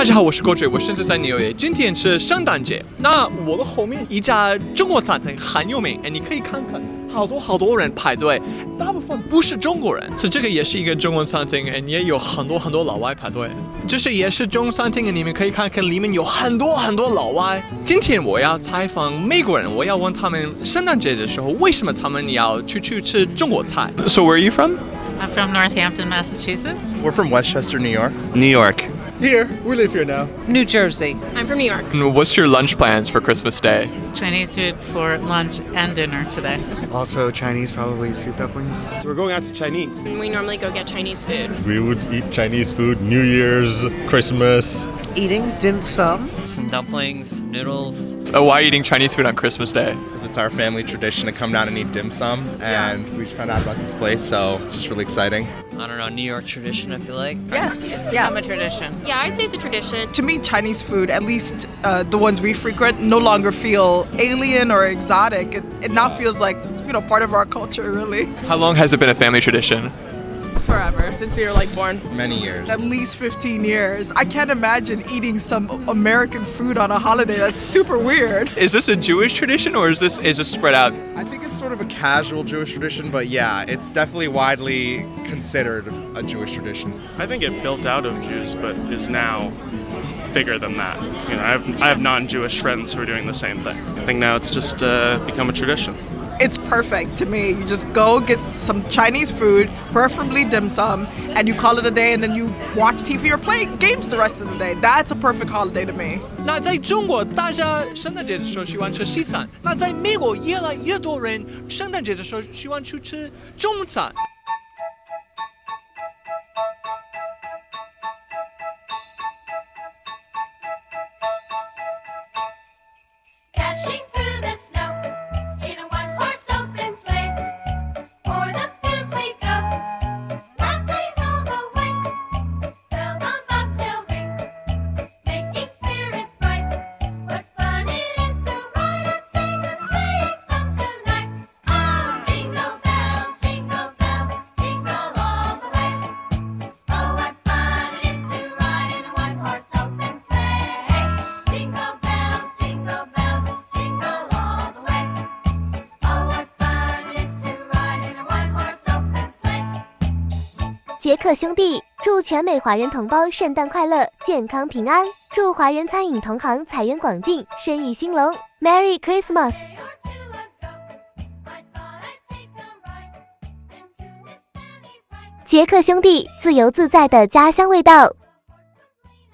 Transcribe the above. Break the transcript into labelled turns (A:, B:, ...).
A: 大家好，我是郭追，我现在在纽约，今天是圣诞节。那我的后面一家中国餐厅很有名，你可以看看，好多人排队，大部分不是中国人。所以这个也是一个中国餐厅，也有很多老外排队。这是也是中餐厅，你们可以看看里面有很多老外。今天我要采访美国人，我要问他们圣诞节的时候为什么他们要去吃中国菜。So where are you from?
B: I'm from Northampton, Massachusetts.
C: We're from Westchester, New York.
D: New York.
C: Here, we live here now.
E: New Jersey.
F: I'm from New York.
A: What's your lunch plans for Christmas Day?
B: Chinese food for lunch and dinner today.
G: Also Chinese, probably soup dumplings.
H: We're going out to Chinese.
F: And we normally go get Chinese food.
I: We would eat Chinese food New Year's, Christmas.
E: Eating dim sum.
D: Some dumplings, noodles.
A: Why are you eating Chinese food on Christmas Day?
C: Because it's our family tradition to come down and eat dim sum, and we found out about this place, so it's just really exciting.
D: I don't know, New York tradition, I feel like.
E: Yes.
B: It's become a tradition.
F: Yeah, I'd say it's a tradition.
E: To me, Chinese food, at least the ones we frequent, no longer feel alien or exotic. It now feels like, part of our culture, really.
A: How long has it been a family tradition?
F: Forever, since we were born.
C: Many years.
E: At least 15 years. I can't imagine eating some American food on a holiday. That's super weird.
A: Is this a Jewish tradition or is this spread out?
C: I think it's sort of a casual Jewish tradition, but yeah, it's definitely widely considered a Jewish tradition.
H: I think it built out of Jews, but is now bigger than that. I have non-Jewish friends who are doing the same thing. I think now it's just become a tradition.
E: It's perfect to me. You just go get some Chinese food, preferably dim sum, and you call it a day, and then you watch TV or play games the rest of the day. That's a perfect holiday to me.
A: 那在中国，大家圣诞节的时候喜欢吃西餐。那在美国，越来越多人圣诞节的时候喜欢去吃中餐。
J: Dashing through the snow in a one-horse open sleigh. O'er the fields we go, laughing all the way. Bells on bobtail ring, making spirits bright. What fun it is to ride and sing a sleighing song tonight! Oh, jingle bells, jingle all the way. Oh, what fun it is to ride in a one-horse open sleigh! Jingle bells, jingle all the way. Oh, what fun it is to ride in a one-horse open sleigh.
K: 杰克兄弟祝全美华人同胞圣诞快乐，健康平安。祝华人餐饮同行财源广进，生意兴隆。Merry Christmas！
J: Day or two ago, I thought I'd take a ride, and soon it's fairly bright.
K: 杰克兄弟自由自在的家乡味道。